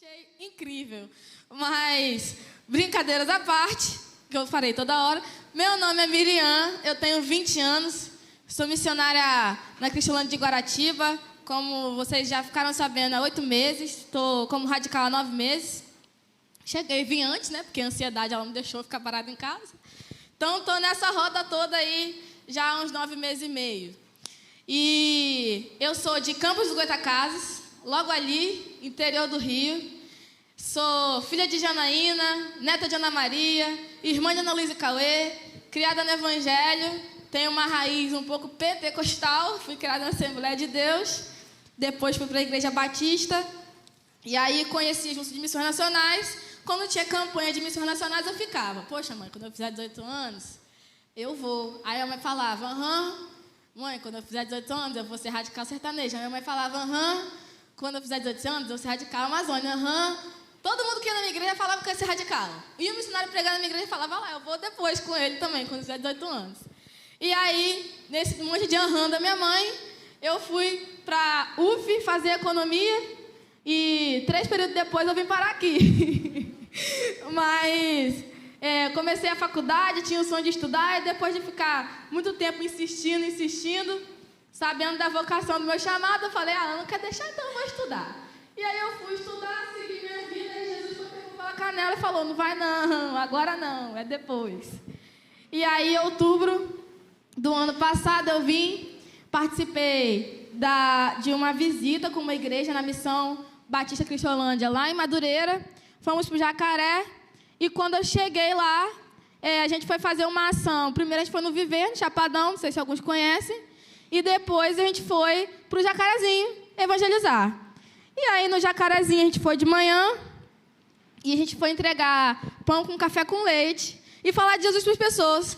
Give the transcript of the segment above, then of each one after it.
Achei incrível, mas brincadeiras à parte, que eu farei toda hora. Meu nome é Miriam, eu tenho 20 anos, sou missionária na Cristalândia de Guaratiba, como vocês já ficaram sabendo, há 8 meses, estou como radical há 9 meses. Vim antes, né, porque a ansiedade ela não deixou ficar parada em casa. Então, estou nessa roda toda aí já há uns 9 meses e meio. E eu sou de Campos dos Goytacazes, logo ali, interior do Rio. Sou filha de Janaína, neta de Ana Maria, irmã de Ana Luísa e Cauê, criada no Evangelho, tenho uma raiz um pouco pentecostal, fui criada na Assembleia de Deus, depois fui para a Igreja Batista, e aí conheci junto de Missões Nacionais. Quando tinha campanha de Missões Nacionais, eu ficava, poxa mãe, quando eu fizer 18 anos, eu vou. Aí a mãe falava, mãe, quando eu fizer 18 anos, eu vou ser radical sertaneja. Aí minha mãe falava, quando eu fizer 18 anos, eu vou ser radical amazônia, Todo mundo que ia na minha igreja falava que eu ia ser radical. E o missionário pregava na minha igreja falava, eu vou depois com ele também, quando eu fizer 18 anos. E aí, nesse monte de da minha mãe, eu fui para UF fazer economia e 3 períodos depois eu vim parar aqui. Mas comecei a faculdade, tinha o sonho de estudar e depois de ficar muito tempo insistindo, sabendo da vocação do meu chamado, eu falei, eu não quero deixar, então eu vou estudar. E aí eu fui estudar, segui minha vida e Jesus foi pela canela e falou, não vai não, agora não, é depois. E aí, em outubro do ano passado, eu participei de uma visita com uma igreja na Missão Batista Cristolândia, lá em Madureira. Fomos para o Jacaré e quando eu cheguei lá, a gente foi fazer uma ação. Primeiro a gente foi no Viver, no Chapadão, não sei se alguns conhecem, e depois a gente foi para o Jacarezinho evangelizar. E aí no Jacarezinho a gente foi de manhã e a gente foi entregar pão com café com leite e falar de Jesus para as pessoas.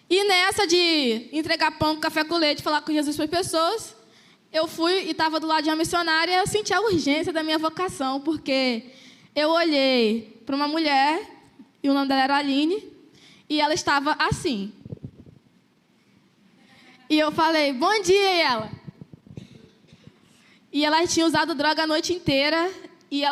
E nessa de entregar pão com café com leite e falar com Jesus para as pessoas, eu fui e estava do lado de uma missionária e eu senti a urgência da minha vocação, porque eu olhei para uma mulher, e o nome dela era Aline, e ela estava assim. E eu falei, bom dia, e ela. E ela tinha usado droga a noite inteira, e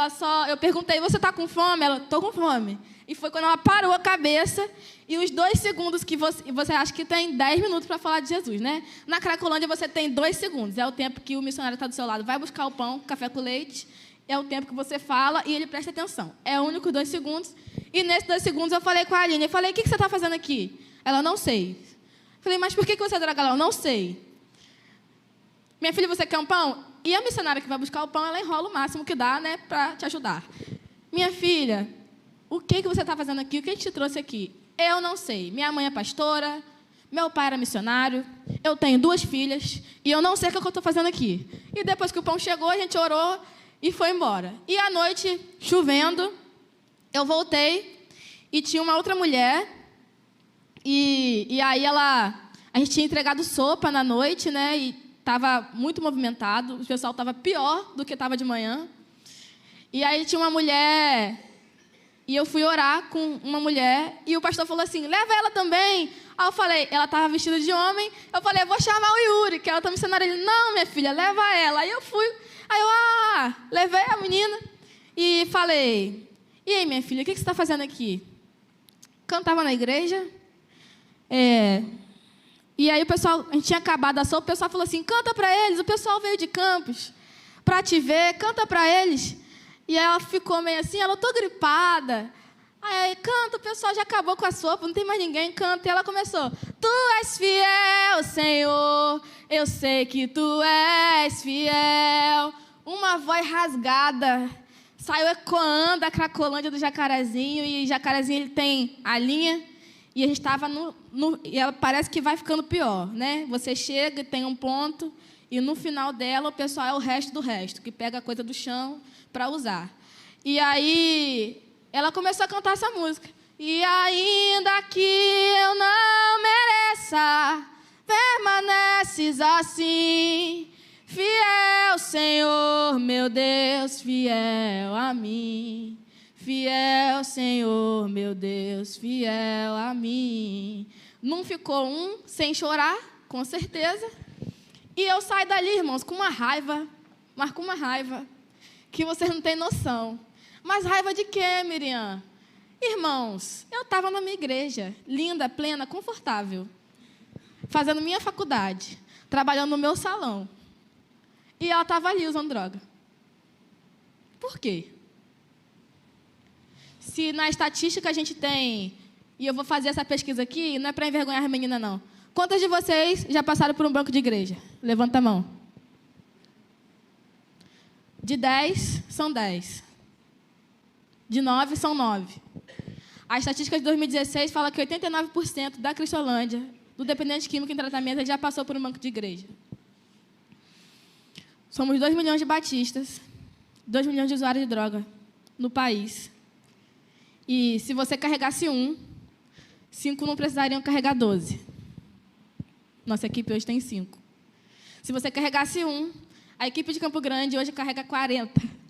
eu perguntei, você está com fome? Ela, estou com fome. E foi quando ela parou a cabeça, e os 2 segundos que você acha que tem 10 minutos para falar de Jesus, né? Na Cracolândia você tem 2 segundos, é o tempo que o missionário está do seu lado, vai buscar o pão, café com leite, é o tempo que você fala e ele presta atenção. É o único 2 segundos. E nesses 2 segundos eu falei com a Aline, eu falei, o que você está fazendo aqui? Ela, não sei. Eu falei, mas por que você é droga? Ela, não sei. Minha filha, você quer um pão? E a missionária que vai buscar o pão, ela enrola o máximo que dá, né, para te ajudar. Minha filha, o que você está fazendo aqui? O que te trouxe aqui? Eu não sei. Minha mãe é pastora, meu pai era missionário, eu tenho 2 filhas e eu não sei o que eu estou fazendo aqui. E depois que o pão chegou, a gente orou e foi embora. E à noite, chovendo, eu voltei e tinha uma outra mulher e aí a gente tinha entregado sopa na noite, né? E estava muito movimentado, o pessoal estava pior do que estava de manhã. E aí tinha uma mulher, e eu fui orar com uma mulher, e o pastor falou assim, leva ela também. Aí eu falei, ela estava vestida de homem, eu falei, eu vou chamar o Yuri, que ela está missionária. Ele, não, minha filha, leva ela. Aí eu fui, levei a menina e falei, e aí, minha filha, o que você está fazendo aqui? Cantava na igreja, e aí a gente tinha acabado a sopa, o pessoal falou assim, canta para eles, o pessoal veio de Campos para te ver, canta para eles. E ela ficou meio assim, ela, eu tô gripada. Aí, canta, o pessoal já acabou com a sopa, não tem mais ninguém, canta. E ela começou, tu és fiel, Senhor, eu sei que tu és fiel. Uma voz rasgada, saiu ecoando a Cracolândia do Jacarezinho, e Jacarezinho ele tem a linha, e a gente estava e ela parece que vai ficando pior, né? Você chega e tem um ponto, e no final dela o pessoal é o resto do resto, que pega a coisa do chão para usar. E aí ela começou a cantar essa música. E ainda que eu não mereça, permaneces assim, fiel, Senhor, meu Deus, fiel a mim. Fiel, Senhor, meu Deus, fiel a mim. Não ficou sem chorar, com certeza. E eu saio dali, irmãos, com uma raiva, mas com uma raiva, que vocês não têm noção. Mas raiva de quê, Miriam? Irmãos, eu estava na minha igreja, linda, plena, confortável, fazendo minha faculdade, trabalhando no meu salão. E ela estava ali usando droga. Por quê? Se na estatística a gente tem, e eu vou fazer essa pesquisa aqui, não é para envergonhar a menina, não. Quantas de vocês já passaram por um banco de igreja? Levanta a mão. De 10, são 10. De 9, são 9. A estatística de 2016 fala que 89% da Cristolândia, do dependente químico em tratamento, já passou por um banco de igreja. Somos 2 milhões de batistas, 2 milhões de usuários de droga no país. E se você carregasse 5 não precisariam carregar 12. Nossa equipe hoje tem 5. Se você carregasse a equipe de Campo Grande hoje carrega 40.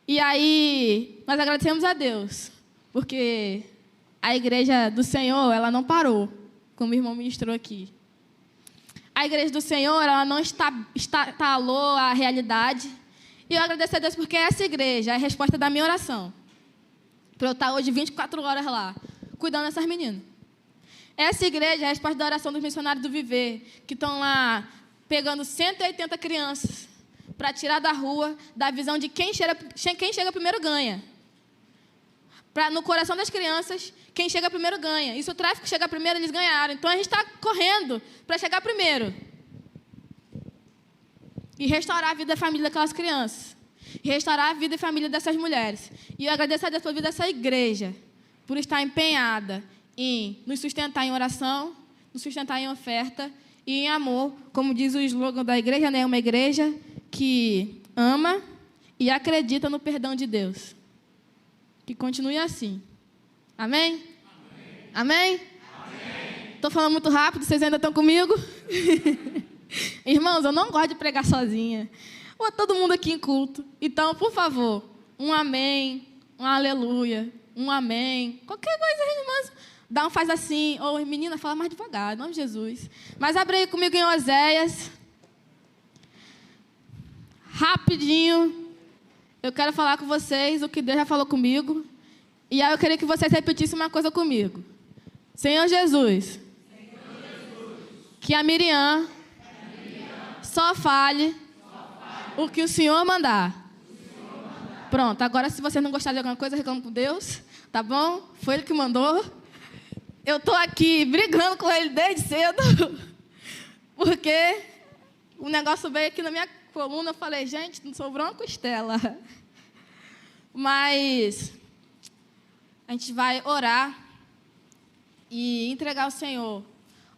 E aí, nós agradecemos a Deus, porque a igreja do Senhor, ela não parou, como o irmão ministrou aqui. A igreja do Senhor, ela não instalou a realidade. E eu agradeço a Deus porque essa igreja é a resposta da minha oração. Para eu estar hoje 24 horas lá, cuidando dessas meninas. Essa igreja é a resposta da oração dos missionários do Viver, que estão lá pegando 180 crianças para tirar da rua, da visão de quem chega primeiro ganha. No coração das crianças, quem chega primeiro ganha. E se o tráfico chegar primeiro, eles ganharam. Então, a gente está correndo para chegar primeiro. E restaurar a vida da família daquelas crianças. E restaurar a vida e família dessas mulheres. E eu agradeço a Deus pela vida dessa igreja, por estar empenhada em nos sustentar em oração, nos sustentar em oferta e em amor, como diz o slogan da igreja, né? Uma igreja que ama e acredita no perdão de Deus. Que continue assim. Amém? Amém? Estou falando muito rápido, vocês ainda estão comigo? Irmãos, eu não gosto de pregar sozinha. Ou todo mundo aqui em culto. Então, por favor, um amém, um aleluia, um amém. Qualquer coisa, irmãs, dá um faz assim. Ou, menina, fala mais devagar, em nome de Jesus. Mas abre aí comigo em Oséias. Rapidinho. Eu quero falar com vocês o que Deus já falou comigo. E aí eu queria que vocês repetissem uma coisa comigo. Senhor Jesus, que a Miriam só fale o que o Senhor mandar. Pronto, agora se você não gostar de alguma coisa, reclama com Deus, tá bom? Foi Ele que mandou. Eu estou aqui brigando com Ele desde cedo, porque o negócio veio aqui na minha coluna, eu falei, gente, não sobrou uma costela. Mas a gente vai orar e entregar ao Senhor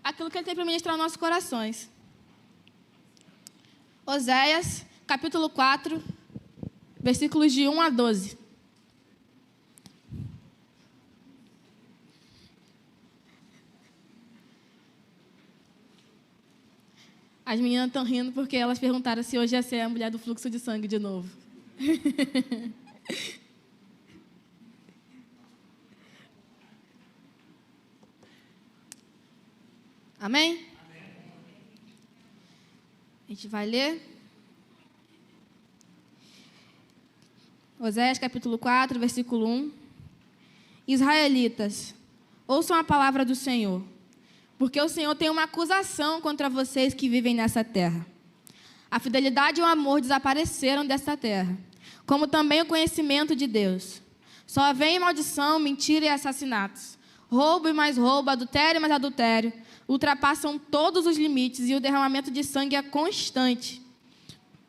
aquilo que Ele tem para ministrar nos nossos corações. Oséias, capítulo 4, versículos de 1 a 12. As meninas estão rindo porque elas perguntaram se hoje ia ser a mulher do fluxo de sangue de novo. Amém? A gente vai ler. Oséias, capítulo 4, versículo 1. Israelitas, ouçam a palavra do Senhor, porque o Senhor tem uma acusação contra vocês que vivem nessa terra. A fidelidade e o amor desapareceram dessa terra, como também o conhecimento de Deus. Só vem maldição, mentira e assassinatos. Roubo e mais roubo, adultério e mais adultério. Ultrapassam todos os limites e o derramamento de sangue é constante.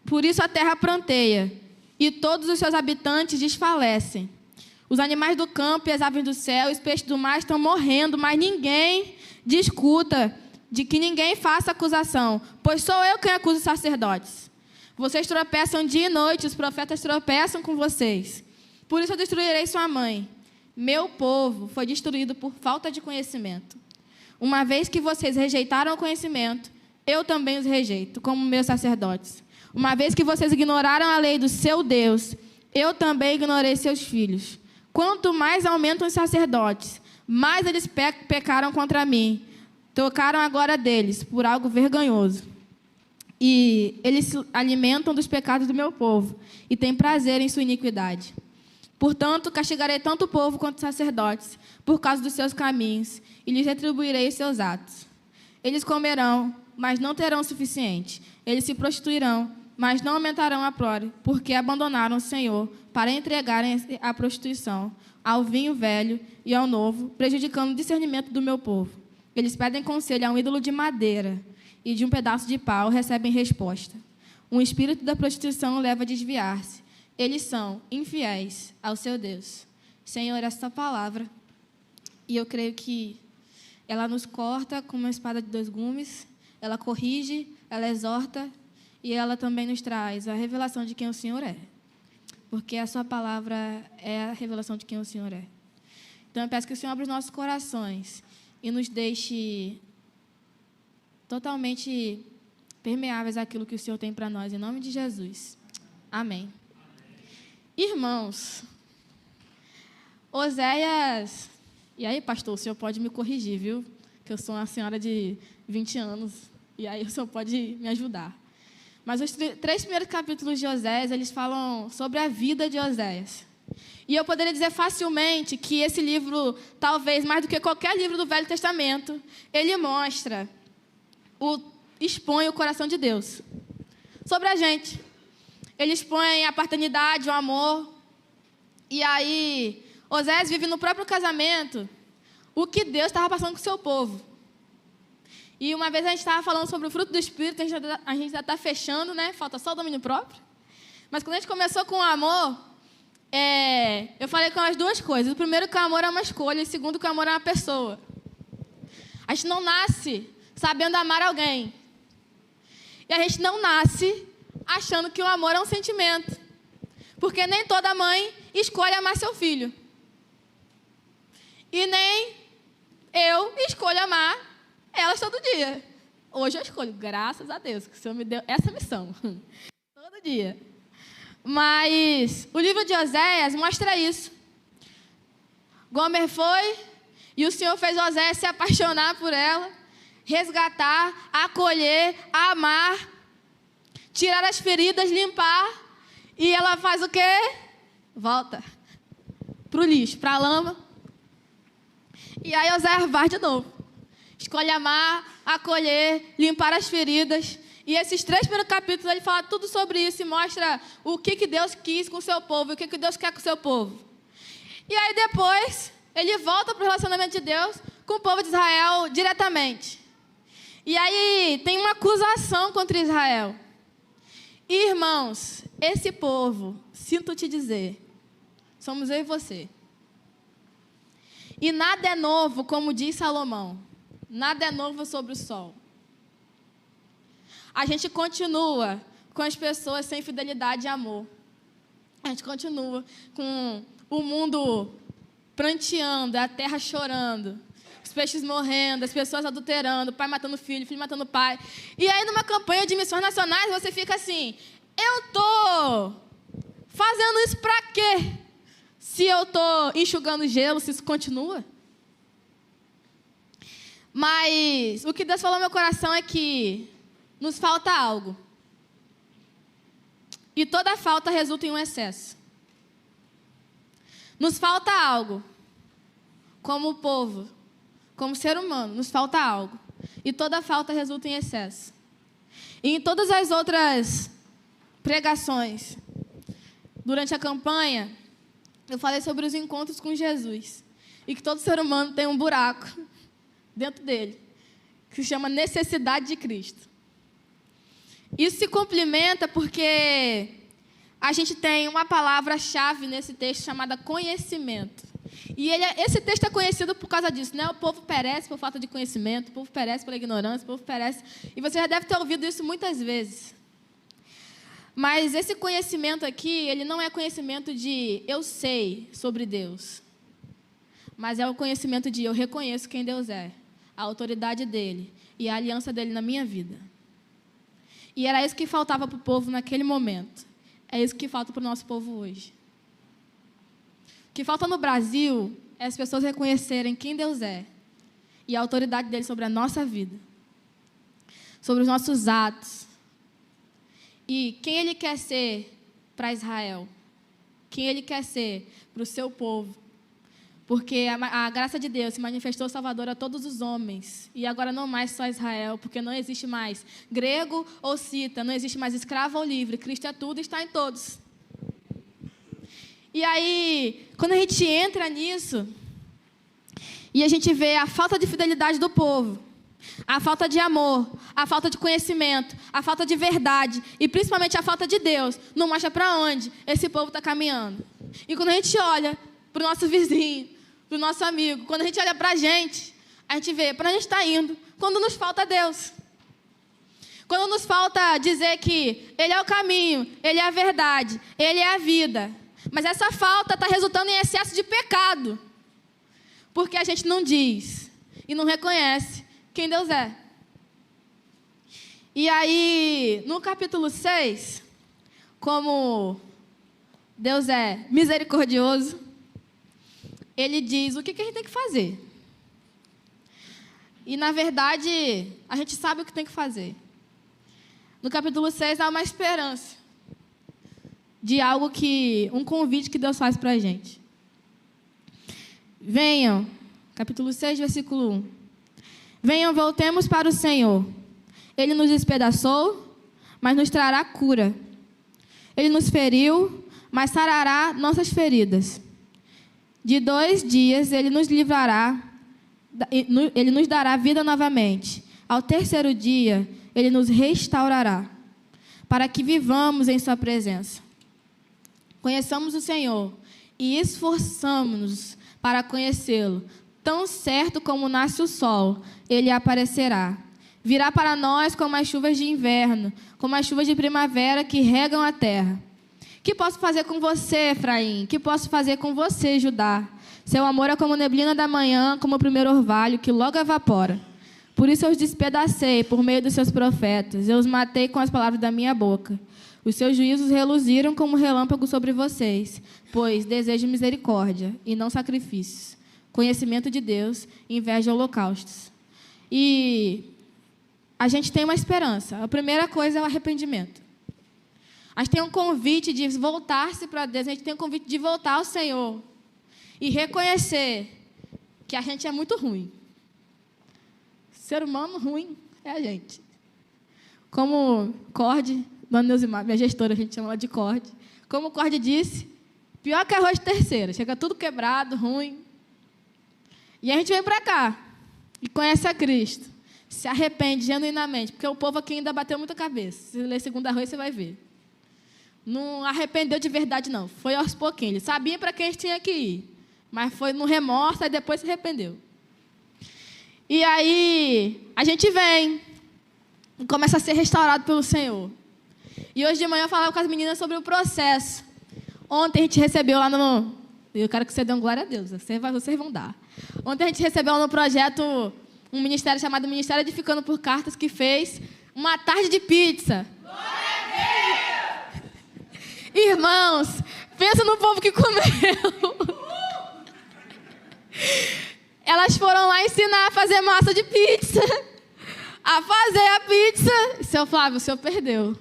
Por isso a terra pranteia e todos os seus habitantes desfalecem. Os animais do campo e as aves do céu e os peixes do mar estão morrendo, mas ninguém discuta, de que ninguém faça acusação, pois sou eu quem acuso os sacerdotes. Vocês tropeçam dia e noite, os profetas tropeçam com vocês. Por isso eu destruirei sua mãe. Meu povo foi destruído por falta de conhecimento. Uma vez que vocês rejeitaram o conhecimento, eu também os rejeito, como meus sacerdotes. Uma vez que vocês ignoraram a lei do seu Deus, eu também ignorei seus filhos. Quanto mais aumentam os sacerdotes, mais eles pecaram contra mim. Trocaram a glória deles por algo vergonhoso. e eles se alimentam dos pecados do meu povo e têm prazer em sua iniquidade. Portanto, castigarei tanto o povo quanto os sacerdotes por causa dos seus caminhos e lhes retribuirei os seus atos. Eles comerão, mas não terão o suficiente. Eles se prostituirão, mas não aumentarão a prole, porque abandonaram o Senhor para entregarem a prostituição ao vinho velho e ao novo, prejudicando o discernimento do meu povo. Eles pedem conselho a um ídolo de madeira e de um pedaço de pau recebem resposta. Um espírito da prostituição leva a desviar-se. Eles são infiéis ao seu Deus. Senhor, esta palavra, e eu creio que ela nos corta com uma espada de dois gumes, ela corrige, ela exorta, e ela também nos traz a revelação de quem o Senhor é. Porque a sua palavra é a revelação de quem o Senhor é. Então, eu peço que o Senhor abra os nossos corações e nos deixe totalmente permeáveis àquilo que o Senhor tem para nós, em nome de Jesus. Amém. Irmãos, Oséias... E aí, pastor, o senhor pode me corrigir, viu? Que eu sou uma senhora de 20 anos, e aí o senhor pode me ajudar. Mas os 3 primeiros capítulos de Oséias, eles falam sobre a vida de Oséias. E eu poderia dizer facilmente que esse livro, talvez mais do que qualquer livro do Velho Testamento, ele mostra, expõe o coração de Deus sobre a gente. Ele expõe a paternidade, o amor. E aí, Oséias vive no próprio casamento o que Deus estava passando com o seu povo. E uma vez a gente estava falando sobre o fruto do Espírito, a gente já está fechando, né? Falta só o domínio próprio. Mas quando a gente começou com o amor, eu falei com as duas coisas. O primeiro, que o amor é uma escolha. E o segundo, que o amor é uma pessoa. A gente não nasce sabendo amar alguém. E a gente não nasce achando que o amor é um sentimento. Porque nem toda mãe escolhe amar seu filho. E nem eu escolho amar elas todo dia. Hoje eu escolho, graças a Deus, que o Senhor me deu essa missão. Todo dia. Mas o livro de Oséias mostra isso. Gomer foi e o Senhor fez Oséias se apaixonar por ela, resgatar, acolher, amar, tirar as feridas, limpar. E ela faz o quê? Volta para o lixo, para a lama. E aí Oséias vai de novo. Escolhe amar, acolher, limpar as feridas. E esses 3 primeiros capítulos, ele fala tudo sobre isso e mostra o que Deus quis com o seu povo, o que Deus quer com o seu povo. E aí depois, ele volta para o relacionamento de Deus com o povo de Israel diretamente. E aí tem uma acusação contra Israel. Irmãos, esse povo, sinto te dizer, somos eu e você. E nada é novo, como diz Salomão. Nada é novo sobre o sol. A gente continua com as pessoas sem fidelidade e amor. A gente continua com o mundo pranteando, a terra chorando, os peixes morrendo, as pessoas adulterando, o pai matando o filho matando o pai. E aí, numa campanha de missões nacionais, você fica assim, eu tô fazendo isso pra quê? Se eu tô enxugando gelo, se isso continua? Mas o que Deus falou no meu coração é que nos falta algo. E toda falta resulta em um excesso. Nos falta algo. Como povo, como ser humano, nos falta algo. E toda falta resulta em excesso. E em todas as outras pregações, durante a campanha, eu falei sobre os encontros com Jesus. E que todo ser humano tem um buraco dentro dele, que se chama necessidade de Cristo. Isso se complementa porque a gente tem uma palavra-chave nesse texto chamada conhecimento. E esse texto é conhecido por causa disso, né? O povo perece por falta de conhecimento, o povo perece pela ignorância, o povo perece... E você já deve ter ouvido isso muitas vezes. Mas esse conhecimento aqui, ele não é conhecimento de eu sei sobre Deus. Mas é o conhecimento de eu reconheço quem Deus é, a autoridade dele e a aliança dele na minha vida. E era isso que faltava para o povo naquele momento. É isso que falta para o nosso povo hoje. O que falta no Brasil é as pessoas reconhecerem quem Deus é e a autoridade dele sobre a nossa vida, sobre os nossos atos, E quem Ele quer ser para Israel? Quem Ele quer ser para o seu povo? Porque a graça de Deus se manifestou salvadora a todos os homens. E agora não mais só Israel, porque não existe mais grego ou cita, não existe mais escravo ou livre. Cristo é tudo e está em todos. E aí, quando a gente entra nisso, e a gente vê a falta de fidelidade do povo, a falta de amor, a falta de conhecimento, a falta de verdade e principalmente a falta de Deus, não mostra para onde esse povo está caminhando. E quando a gente olha para o nosso vizinho, para o nosso amigo, quando a gente olha para a gente vê para onde a gente está indo, quando nos falta Deus. Quando nos falta dizer que Ele é o caminho, Ele é a verdade, Ele é a vida. Mas essa falta está resultando em excesso de pecado. Porque a gente não diz e não reconhece quem Deus é. E aí, no capítulo 6, como Deus é misericordioso, Ele diz o que a gente tem que fazer. E, na verdade, a gente sabe o que tem que fazer. No capítulo 6, há uma esperança de algo um convite que Deus faz para a gente. Venham, capítulo 6, versículo 1. Venham, voltemos para o Senhor. Ele nos despedaçou, mas nos trará cura. Ele nos feriu, mas sarará nossas feridas. De 2 dias Ele nos livrará, Ele nos dará vida novamente. Ao 3º dia, Ele nos restaurará, para que vivamos em sua presença. Conheçamos o Senhor e esforçamo-nos para conhecê-lo. Tão certo como nasce o sol, Ele aparecerá. Virá para nós como as chuvas de inverno, como as chuvas de primavera que regam a terra. Que posso fazer com você, Efraim? Que posso fazer com você, Judá? Seu amor é como neblina da manhã, como o primeiro orvalho, que logo evapora. Por isso eu os despedacei por meio dos seus profetas. Eu os matei com as palavras da minha boca. Os seus juízos reluziram como relâmpago sobre vocês, pois desejo misericórdia e não sacrifícios, conhecimento de Deus e inveja holocaustos. E a gente tem uma esperança. A primeira coisa é o arrependimento. A gente tem um convite de voltar-se para Deus, a gente tem um convite de voltar ao Senhor e reconhecer que a gente é muito ruim. Ser humano ruim é a gente. Como Cord, Dona Neusimar, minha gestora, a gente chama ela de Cord. Como o Cord disse, pior que arroz de terceira. Chega tudo quebrado, ruim. E a gente vem para cá e conhece a Cristo. Se arrepende genuinamente, porque o povo aqui ainda bateu muita cabeça. Se ler 2 Reis, você vai ver. Não arrependeu de verdade, não. Foi aos pouquinhos. Ele sabia para quem a gente tinha que ir, mas foi no remorso e depois se arrependeu. E aí, a gente vem e começa a ser restaurado pelo Senhor. E hoje de manhã eu falava com as meninas sobre o processo. Ontem a gente recebeu lá no... Eu quero que você dê um glória a Deus, vocês vão dar. Ontem a gente recebeu no projeto um ministério chamado Ministério Edificando por Cartas, que fez uma tarde de pizza. Glória a Deus! Irmãos, pensa no povo que comeu. Elas foram lá ensinar a fazer massa de pizza. A fazer a pizza. Seu Flávio, o senhor perdeu.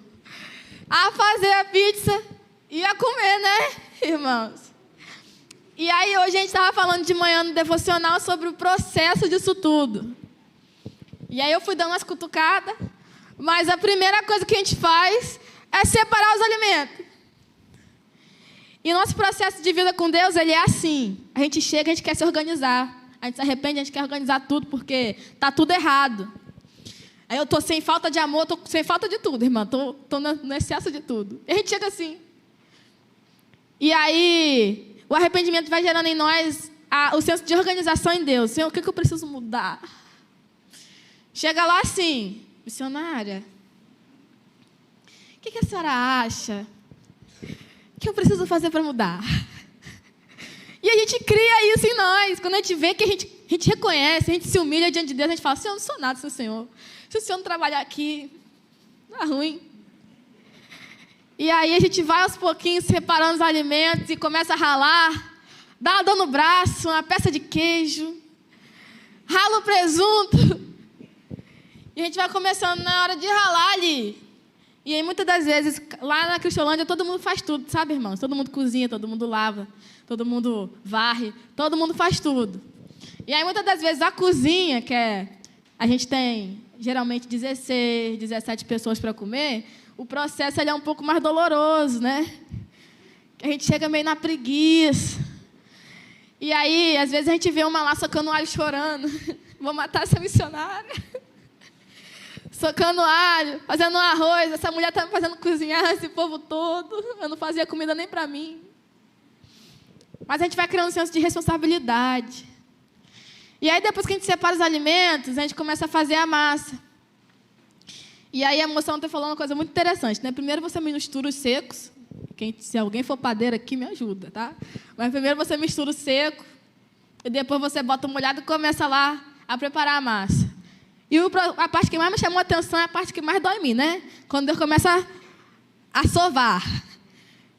A fazer a pizza e a comer, né, irmãos? E aí, hoje a gente estava falando de manhã no devocional sobre o processo disso tudo. E aí eu fui dando umas cutucadas, mas a primeira coisa que a gente faz é separar os alimentos. E nosso processo de vida com Deus, ele é assim. A gente chega, a gente quer se organizar. A gente se arrepende, a gente quer organizar tudo, porque está tudo errado. Aí eu estou sem falta de amor, estou sem falta de tudo, irmã. Estou no excesso de tudo. E a gente chega assim. E aí, o arrependimento vai gerando em nós o senso de organização em Deus. Senhor, o que eu preciso mudar? Chega lá assim, missionária, o que a senhora acha? O que eu preciso fazer para mudar? E a gente cria isso em nós. Quando a gente vê que a gente reconhece, a gente se humilha diante de Deus, a gente fala, Senhor, eu não sou nada, Senhor. Se o Senhor não trabalhar aqui, não é ruim. E aí a gente vai aos pouquinhos separando os alimentos e começa a ralar, dá uma dor no braço, uma peça de queijo, rala o presunto. E a gente vai começando na hora de ralar ali. E aí, muitas das vezes, lá na Cristolândia, todo mundo faz tudo, sabe, irmãos? Todo mundo cozinha, todo mundo lava, todo mundo varre, todo mundo faz tudo. E aí, muitas das vezes, a cozinha, a gente tem, geralmente, 16, 17 pessoas para comer, o processo ele é um pouco mais doloroso, né? A gente chega meio na preguiça. E aí, às vezes, a gente vê uma lá socando alho chorando. Vou matar essa missionária. Socando alho, fazendo um arroz. Essa mulher está me fazendo cozinhar esse povo todo. Eu não fazia comida nem para mim. Mas a gente vai criando um senso de responsabilidade. E aí, depois que a gente separa os alimentos, a gente começa a fazer a massa. E aí, a moça ontem falou uma coisa muito interessante, né? Primeiro, você mistura os secos. Se alguém for padeiro aqui, me ajuda, tá? Mas primeiro você mistura o seco. E depois você bota o molhado e começa lá a preparar a massa. E a parte que mais me chamou a atenção é a parte que mais dói em mim, né? Quando Deus começa a sovar.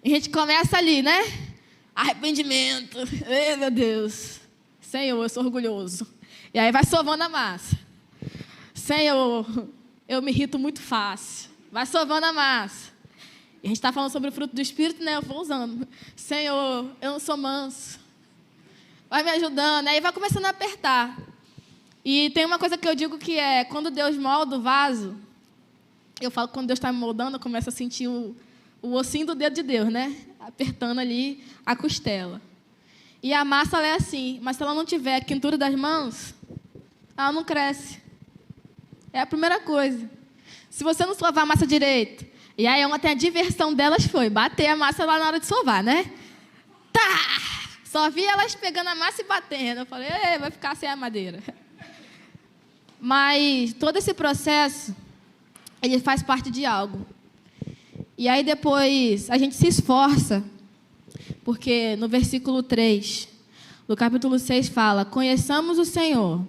E a gente começa ali, né? Arrependimento. Ei, meu Deus. Senhor, eu sou orgulhoso. E aí vai sovando a massa. Senhor, eu me irrito muito fácil. Vai sovando a massa. E a gente está falando sobre o fruto do Espírito, né? Eu vou usando. Senhor, eu não sou manso. Vai me ajudando. Aí vai começando a apertar. E tem uma coisa que eu digo que é, quando Deus molda o vaso, eu falo que quando Deus está me moldando, eu começo a sentir o ossinho do dedo de Deus, né? Apertando ali a costela. E a massa, ela é assim, mas se ela não tiver a quintura das mãos, ela não cresce. É a primeira coisa. Se você não sovar a massa direito, e aí ontem a diversão delas foi bater a massa lá na hora de sovar, né? Tá! Só vi elas pegando a massa e batendo. Eu falei, vai ficar sem a madeira. Mas todo esse processo, ele faz parte de algo. E aí depois a gente se esforça, porque no versículo 3, do capítulo 6 fala, conheçamos o Senhor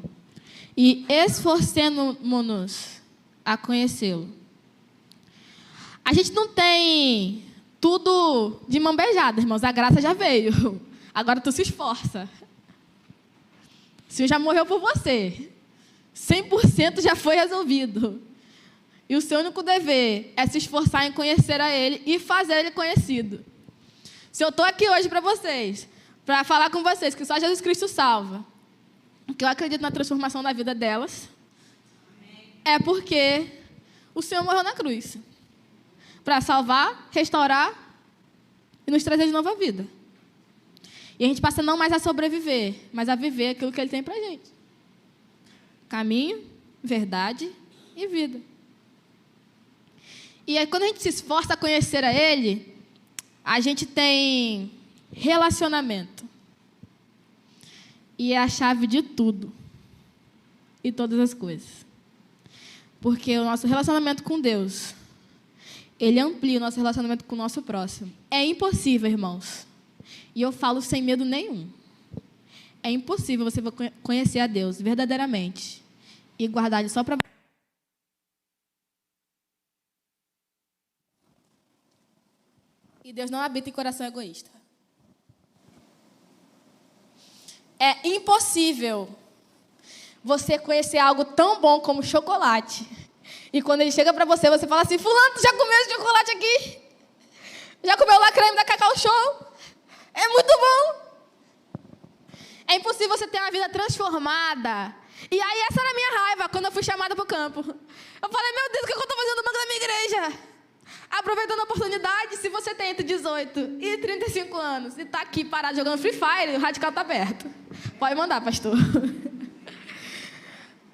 e esforcemo-nos a conhecê-lo. A gente não tem tudo de mão beijada, irmãos, a graça já veio. Agora tu se esforça. O Senhor já morreu por você. 100% já foi resolvido. E o seu único dever é se esforçar em conhecer a Ele e fazer Ele conhecido. Se eu estou aqui hoje para vocês, para falar com vocês que só Jesus Cristo salva, que eu acredito na transformação da vida delas, é porque o Senhor morreu na cruz. Para salvar, restaurar e nos trazer de novo a vida. E a gente passa não mais a sobreviver, mas a viver aquilo que Ele tem para a gente. Caminho, verdade e vida. E aí, quando a gente se esforça a conhecer a Ele, a gente tem relacionamento. E é a chave de tudo. E todas as coisas. Porque o nosso relacionamento com Deus, ele amplia o nosso relacionamento com o nosso próximo. É impossível, irmãos. E eu falo sem medo nenhum. É impossível você conhecer a Deus verdadeiramente e guardar Ele só para... E Deus não habita em coração egoísta. É impossível você conhecer algo tão bom como chocolate. E quando ele chega para você, você fala assim, fulano, tu já comeu esse chocolate aqui? Já comeu lá creme da Cacau Show? É muito bom. É impossível você ter uma vida transformada. E aí essa era a minha raiva quando eu fui chamada para o campo. Eu falei, meu Deus, o que eu estou fazendo no banco da minha igreja? Aproveitando a oportunidade, se você tem entre 18 e 35 anos e está aqui parado jogando Free Fire, o Radical está aberto. Pode mandar, pastor.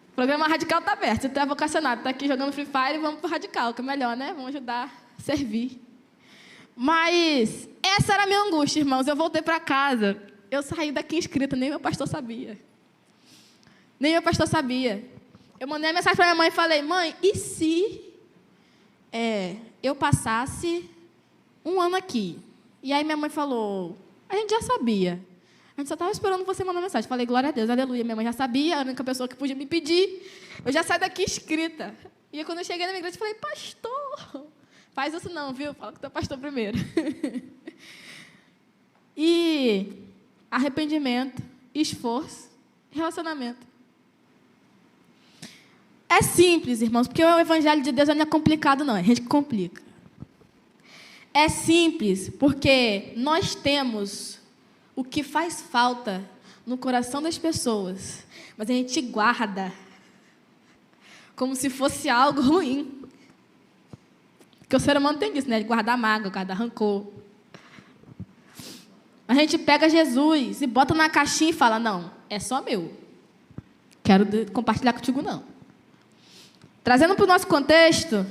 O programa Radical está aberto. Você está vocacionado, está aqui jogando Free Fire, vamos para o Radical, que é melhor, né? Vamos ajudar a servir. Mas essa era a minha angústia, irmãos. Eu voltei para casa. Eu saí daqui inscrita, nem meu pastor sabia. Nem meu pastor sabia. Eu mandei uma mensagem para minha mãe e falei, mãe, e se eu passasse um ano aqui? E aí minha mãe falou, a gente já sabia. A gente só estava esperando você mandar mensagem. Falei, glória a Deus, aleluia. Minha mãe já sabia, a única pessoa que podia me pedir. Eu já saí daqui inscrita. E aí, quando eu cheguei na minha igreja, eu falei, pastor, faz isso não, viu? Fala com o teu pastor primeiro. E arrependimento, esforço, relacionamento. É simples, irmãos, porque o evangelho de Deus não é complicado, não. A gente complica. É simples, porque nós temos o que faz falta no coração das pessoas, mas a gente guarda como se fosse algo ruim. Porque o ser humano tem isso, né? De guardar mágoa, guardar rancor. A gente pega Jesus e bota na caixinha e fala, não, é só meu. Quero compartilhar contigo, não. Trazendo para o nosso contexto,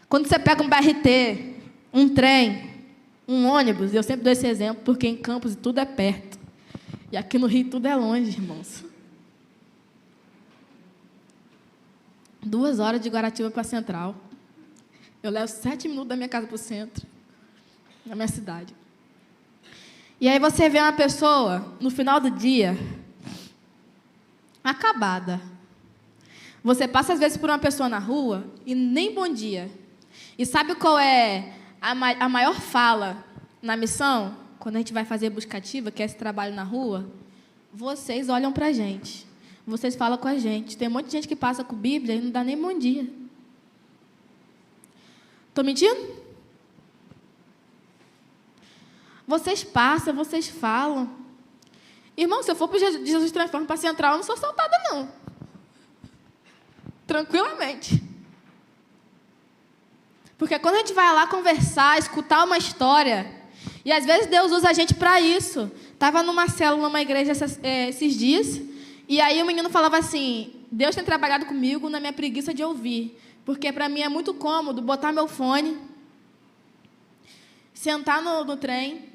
quando você pega um BRT, um trem, um ônibus, eu sempre dou esse exemplo, porque em Campos tudo é perto. E aqui no Rio tudo é longe, irmãos. 2 horas de Guaratiba para a Central. Eu levo 7 minutos da minha casa para o centro, na minha cidade. E aí você vê uma pessoa, no final do dia, acabada. Você passa, às vezes, por uma pessoa na rua e nem bom dia. E sabe qual é a maior fala na missão? Quando a gente vai fazer buscativa, que é esse trabalho na rua, vocês olham para a gente. Vocês falam com a gente. Tem um monte de gente que passa com Bíblia e não dá nem bom dia. Estou mentindo? Vocês passam, vocês falam. Irmão, se eu for para Jesus Transforma para a Central, eu não sou assaltada, não. Tranquilamente. Porque quando a gente vai lá conversar, escutar uma história, e às vezes Deus usa a gente para isso. Estava numa célula, numa igreja esses dias, e aí o menino falava assim, Deus tem trabalhado comigo na minha preguiça de ouvir, porque para mim é muito cômodo botar meu fone, sentar no trem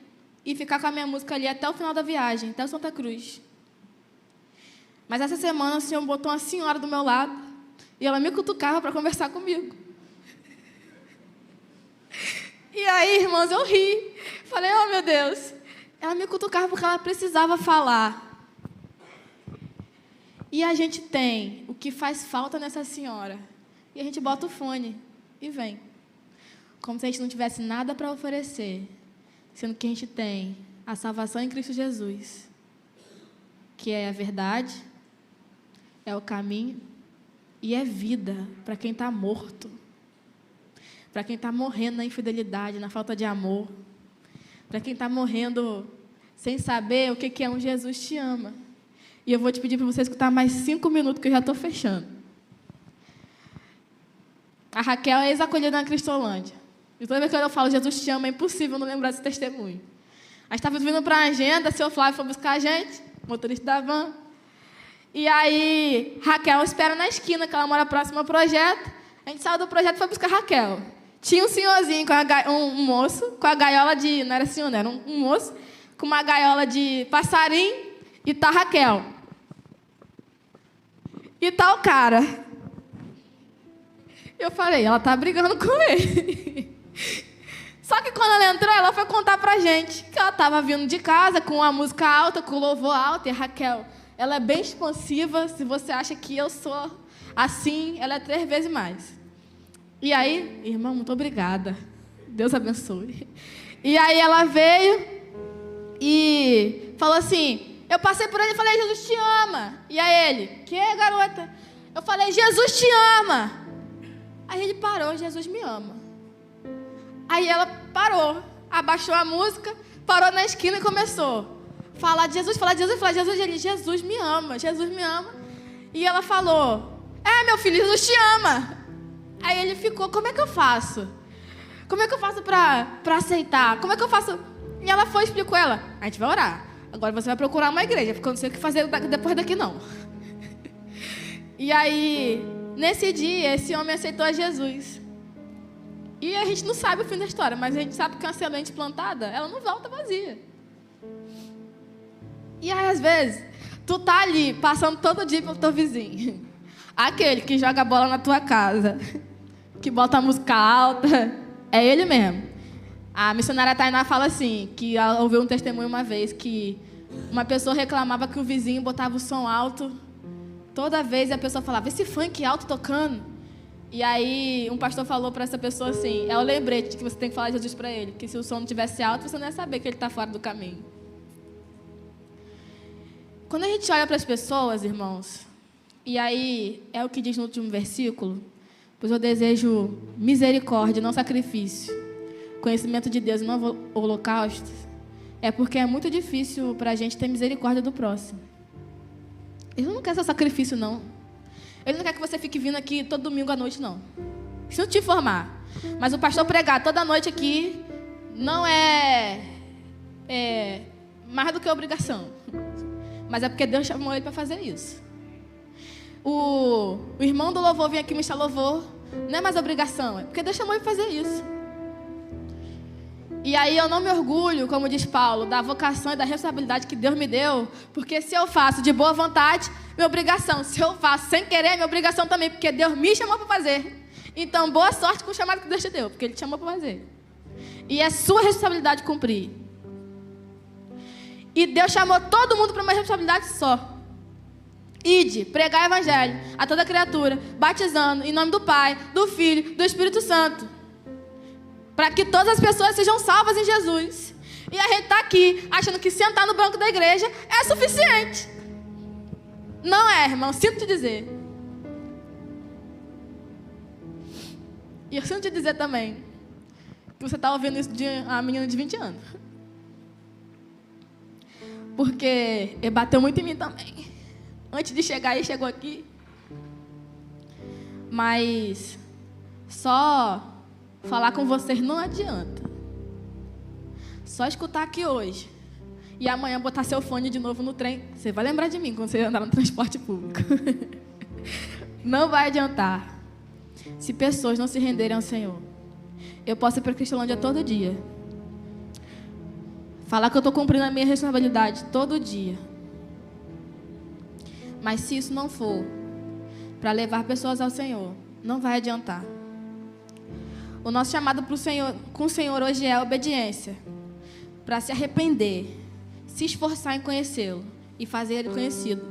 e ficar com a minha música ali até o final da viagem, até o Santa Cruz. Mas essa semana o Senhor botou uma senhora do meu lado e ela me cutucava para conversar comigo. E aí, irmãos, eu ri. Falei, oh, meu Deus. Ela me cutucava porque ela precisava falar. E a gente tem o que faz falta nessa senhora. E a gente bota o fone e vem. Como se a gente não tivesse nada para oferecer. Sendo que a gente tem a salvação em Cristo Jesus. Que é a verdade, é o caminho e é vida para quem está morto. Para quem está morrendo na infidelidade, na falta de amor. Para quem está morrendo sem saber o que é um Jesus te ama. E eu vou te pedir para você escutar mais 5 minutos, que eu já estou fechando. A Raquel é ex-acolhida na Cristolândia. E toda vez que eu falo Jesus te ama, é impossível não lembrar desse testemunho. A gente estava vindo para a agenda, o seu Flávio foi buscar a gente, motorista da van. E aí, Raquel espera na esquina, que ela mora próximo ao projeto. A gente saiu do projeto e foi buscar a Raquel. Tinha um senhorzinho, um moço, com a gaiola de... Não era senhor, não, era um moço, com uma gaiola de passarinho, e tá a Raquel. E tá o cara. Eu falei, ela tá brigando com ele. Só que quando ela entrou, ela foi contar pra gente que ela estava vindo de casa com a música alta, com o louvor alto, e a Raquel, ela é bem expansiva. Se você acha que eu sou assim, ela é 3 vezes mais. E aí, irmão, muito obrigada. Deus abençoe. E aí ela veio e falou assim, eu passei por ele e falei, Jesus te ama. E aí ele, que garota? Eu falei, Jesus te ama. Aí ele parou, Jesus me ama. Aí ela parou, abaixou a música, parou na esquina e começou a falar de Jesus, falar de Jesus, falar de Jesus. E ele, Jesus me ama, Jesus me ama. E ela falou, meu filho, Jesus te ama. Aí ele ficou, como é que eu faço? Como é que eu faço para aceitar? Como é que eu faço? E ela foi e explicou ela, a gente vai orar. Agora você vai procurar uma igreja, porque eu não sei o que fazer depois daqui não. E aí, nesse dia, esse homem aceitou a Jesus. E a gente não sabe o fim da história, mas a gente sabe que uma semente plantada, ela não volta vazia. E aí, às vezes, tu tá ali, passando todo dia pelo teu vizinho. Aquele que joga bola na tua casa, que bota a música alta, é ele mesmo. A missionária Tainá fala assim, que ela ouviu um testemunho uma vez, que uma pessoa reclamava que o vizinho botava o som alto toda vez, e a pessoa falava, esse funk alto tocando. E aí um pastor falou para essa pessoa assim, é o lembrete de que você tem que falar de Jesus para ele, que se o som não tivesse alto, você não ia saber que ele está fora do caminho. Quando a gente olha para as pessoas, irmãos, E aí, é o que diz no último versículo: pois eu desejo misericórdia, não sacrifício, conhecimento de Deus e não holocaustos. É porque é muito difícil para a gente ter misericórdia do próximo. Ele não quer seu sacrifício, não. Ele não quer que você fique vindo aqui todo domingo à noite, não. Se não te informar. Mas o pastor pregar toda noite aqui não é mais do que obrigação. Mas é porque Deus chamou ele para fazer isso. O irmão do louvor vir aqui ministrar louvor não é mais obrigação, é porque Deus chamou ele para fazer isso. E aí eu não me orgulho, como diz Paulo, da vocação e da responsabilidade que Deus me deu, porque se eu faço de boa vontade, minha obrigação. Se eu faço sem querer, minha obrigação também, porque Deus me chamou para fazer. Então, boa sorte com o chamado que Deus te deu, porque Ele te chamou para fazer. E é sua responsabilidade cumprir. E Deus chamou todo mundo para uma responsabilidade só. Ide, pregar o evangelho a toda criatura, batizando em nome do Pai, do Filho, do Espírito Santo, para que todas as pessoas sejam salvas em Jesus. E a gente está aqui achando que sentar no banco da igreja é suficiente. Não é, irmão, sinto te dizer. E eu sinto te dizer também que você está ouvindo isso de uma menina de 20 anos. Porque ele bateu muito em mim também. Antes de chegar, ele chegou aqui. Mas só falar com vocês não adianta. Só escutar aqui hoje. E amanhã botar seu fone de novo no trem. Você vai lembrar de mim quando você andar no transporte público. Não vai adiantar. Se pessoas não se renderem ao Senhor. Eu posso ir para a Cristolândia todo dia. Falar que eu estou cumprindo a minha responsabilidade todo dia. Mas se isso não for para levar pessoas ao Senhor, não vai adiantar. O nosso chamado para o Senhor, com o Senhor hoje é a obediência. Para se arrepender, se esforçar em conhecê-lo e fazer Ele conhecido.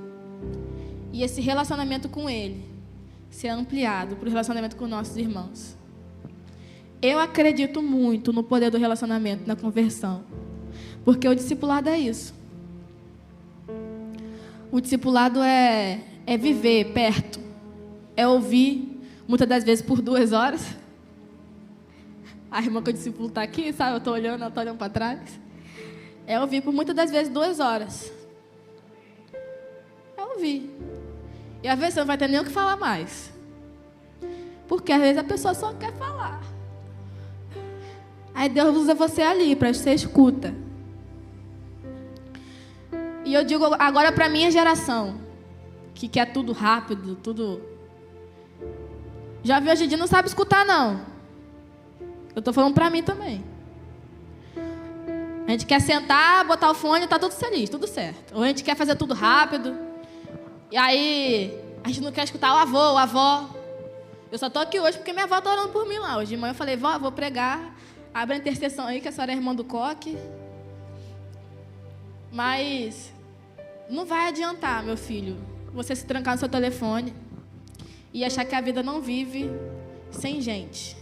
E esse relacionamento com Ele ser ampliado para o relacionamento com nossos irmãos. Eu acredito muito no poder do relacionamento, na conversão. Porque o discipulado é isso. O discipulado é viver perto. É ouvir, muitas das vezes por 2 horas. A irmã que o discípulo está aqui, sabe? Eu estou olhando, ela está olhando para trás. É ouvir por muitas das vezes 2 horas. É ouvir. E às vezes você não vai ter nem o que falar mais. Porque às vezes a pessoa só quer falar. Aí Deus usa você ali para ser escuta. E eu digo agora para a minha geração, que quer tudo rápido, tudo... Já vi hoje em dia, não sabe escutar, não. Eu estou falando para mim também. A gente quer sentar, botar o fone e tá tudo feliz, tudo certo. Ou a gente quer fazer tudo rápido. E aí, a gente não quer escutar o avô, a avó. Eu só estou aqui hoje porque minha avó está orando por mim lá. Hoje de manhã eu falei, vó, vou pregar. Abre a intercessão aí, que a senhora é irmã do Coque. Mas não vai adiantar, meu filho, você se trancar no seu telefone e achar que a vida não vive sem gente.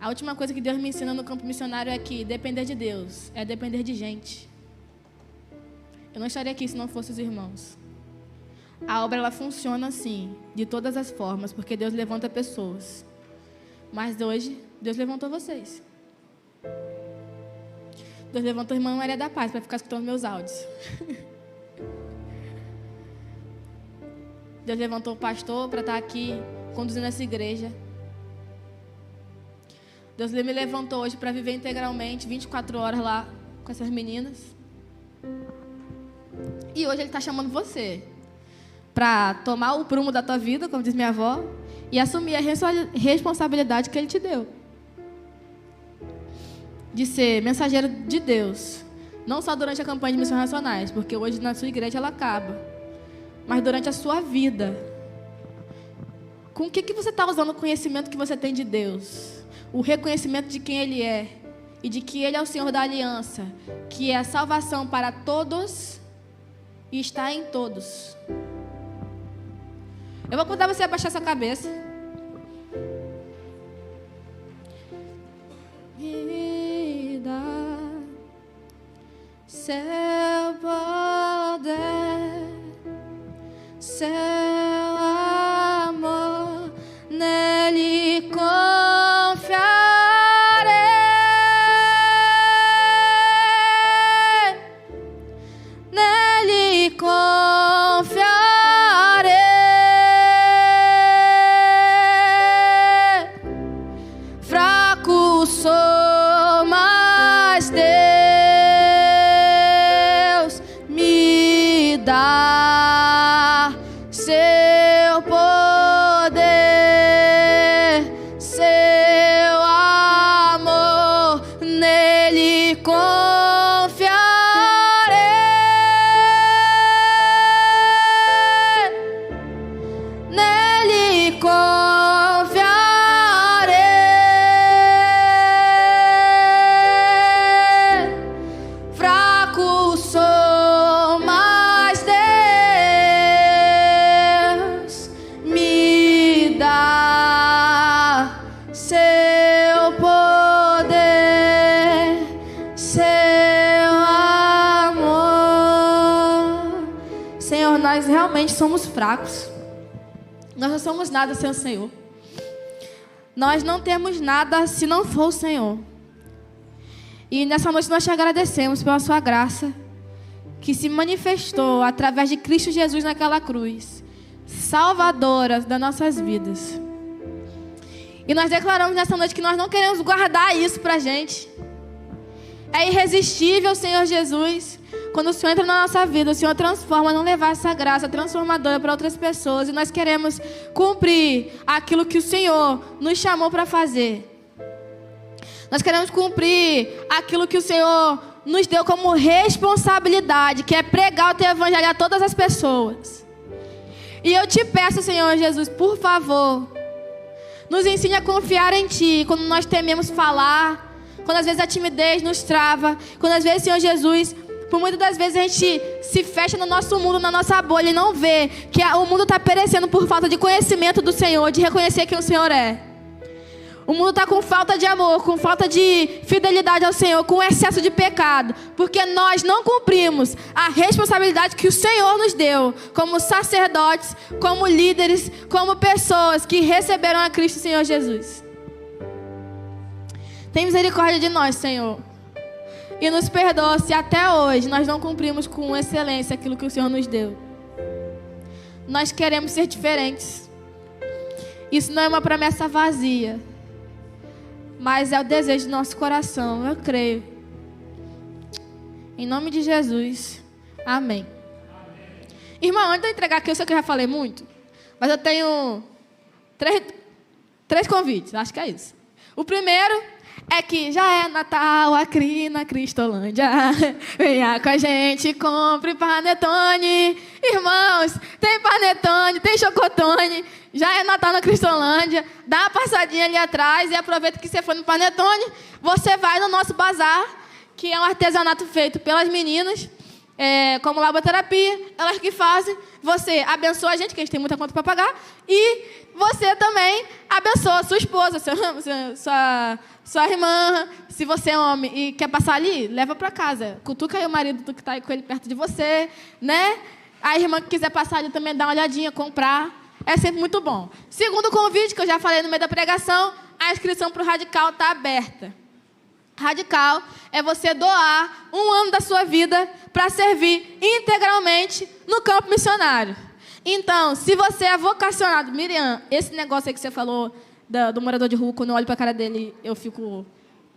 A última coisa que Deus me ensina no campo missionário é que depender de Deus é depender de gente. Eu não estaria aqui se não fossem os irmãos. A obra, ela funciona assim, de todas as formas, porque Deus levanta pessoas. Mas hoje, Deus levantou vocês. Deus levantou a irmã Maria da Paz para ficar escutando meus áudios. Deus levantou o pastor para estar aqui conduzindo essa igreja. Deus me levantou hoje para viver integralmente 24 horas lá com essas meninas. E hoje Ele está chamando você para tomar o prumo da tua vida, como diz minha avó, e assumir a responsabilidade que Ele te deu. De ser mensageiro de Deus. Não só durante a campanha de missões nacionais, porque hoje na sua igreja ela acaba. Mas durante a sua vida. Com o que você está usando o conhecimento que você tem de Deus? O reconhecimento de quem Ele é. E de que Ele é o Senhor da aliança. Que é a salvação para todos e está em todos. Eu vou convidar você a baixar sua cabeça. Vida, seu poder, seu Nele confiarei. Fraco sou, mas Deus me dá seu poder, seu amor. Senhor, nós realmente somos fracos. Nós não somos nada sem o Senhor. Nós não temos nada se não for o Senhor. E nessa noite nós te agradecemos pela sua graça, que se manifestou através de Cristo Jesus naquela cruz, salvadora das nossas vidas. E nós declaramos nessa noite que nós não queremos guardar isso pra gente. É irresistível, Senhor Jesus, quando o Senhor entra na nossa vida, o Senhor transforma, não levar essa graça transformadora para outras pessoas. E nós queremos cumprir aquilo que o Senhor nos chamou para fazer. Nós queremos cumprir aquilo que o Senhor nos deu como responsabilidade, que é pregar o teu evangelho a todas as pessoas. E eu te peço, Senhor Jesus, por favor, nos ensine a confiar em Ti, quando nós tememos falar, quando às vezes a timidez nos trava, quando às vezes, Senhor Jesus, por muitas das vezes a gente se fecha no nosso mundo, na nossa bolha, e não vê que o mundo está perecendo por falta de conhecimento do Senhor, de reconhecer quem o Senhor é. O mundo está com falta de amor, com falta de fidelidade ao Senhor, com excesso de pecado, porque nós não cumprimos a responsabilidade que o Senhor nos deu, como sacerdotes, como líderes, como pessoas que receberam a Cristo, Senhor Jesus. Tem misericórdia de nós, Senhor. E nos perdoa se até hoje nós não cumprimos com excelência aquilo que o Senhor nos deu. Nós queremos ser diferentes. Isso não é uma promessa vazia, mas é o desejo do nosso coração, eu creio. Em nome de Jesus, amém. Irmão, antes de eu entregar aqui, eu sei que eu já falei muito, mas eu tenho três convites, acho que é isso. O primeiro é que já é Natal aqui na Cristolândia. Venha com a gente, compre panetone. Irmãos, tem panetone, tem chocotone. Já é Natal na Cristolândia. Dá uma passadinha ali atrás e aproveita que você foi no panetone. Você vai no nosso bazar, que é um artesanato feito pelas meninas, como laboterapia, elas que fazem. Você abençoa a gente, que a gente tem muita conta para pagar. E você também abençoa a sua esposa, sua irmã. Se você é homem e quer passar ali, leva para casa. Cutuca aí o marido que está aí com ele perto de você, né? A irmã que quiser passar ali também, dá uma olhadinha, comprar. É sempre muito bom. Segundo convite, que eu já falei no meio da pregação, a inscrição para o Radical está aberta. Radical é você doar 1 ano da sua vida para servir integralmente no campo missionário. Então, se você é vocacionado, Miriam, esse negócio aí que você falou do morador de rua, quando eu olho para a cara dele, eu fico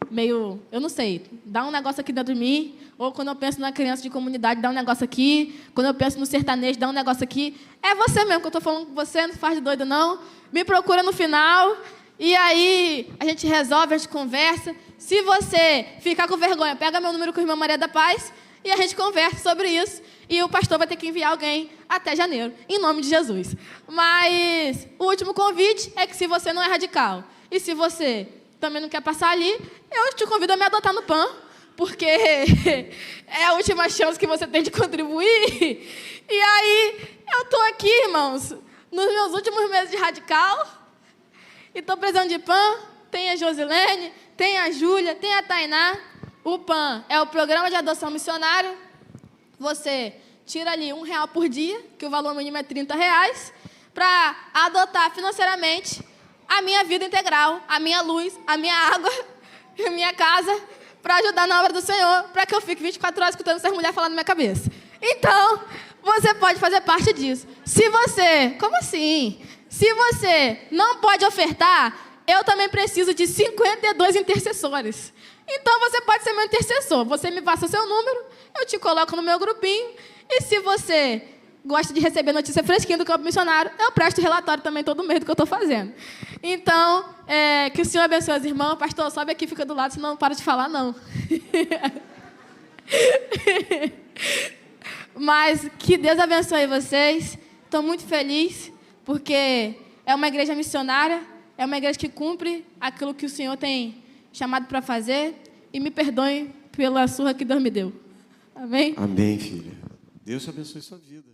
meio, eu não sei, dá um negócio aqui dentro de mim, ou quando eu penso na criança de comunidade, dá um negócio aqui, quando eu penso no sertanejo, dá um negócio aqui. É você mesmo que eu estou falando com você, não faz de doido não. Me procura no final, e aí a gente resolve, a gente conversa. Se você ficar com vergonha, pega meu número com a irmã Maria da Paz, e a gente conversa sobre isso. E o pastor vai ter que enviar alguém até janeiro, em nome de Jesus. Mas o último convite é que se você não é radical, e se você também não quer passar ali, eu te convido a me adotar no PAN, porque é a última chance que você tem de contribuir. E aí, eu estou aqui, irmãos, nos meus últimos meses de radical, e estou precisando de PAN. Tem a Josilene, tem a Júlia, tem a Tainá. O PAN é o Programa de Adoção Missionário. Você tira ali R$1 por dia, que o valor mínimo é R$30, para adotar financeiramente a minha vida integral, a minha luz, a minha água, a minha casa, para ajudar na obra do Senhor, para que eu fique 24 horas escutando essas mulheres falando na minha cabeça. Então, você pode fazer parte disso. Se você... Como assim? Se você não pode ofertar, eu também preciso de 52 intercessores. Então, você pode ser meu intercessor. Você me passa o seu número, eu te coloco no meu grupinho. E se você gosta de receber notícia fresquinha do campo missionário, eu presto relatório também todo mês do que eu estou fazendo. Então, Que o Senhor abençoe os irmãos. Pastor, sobe aqui, fica do lado, senão não para de falar, não. Mas que Deus abençoe vocês. Estou muito feliz, porque é uma igreja missionária, é uma igreja que cumpre aquilo que o Senhor tem chamado para fazer. E me perdoem pela surra que Deus me deu. Amém? Amém, filha. Deus te abençoe sua vida.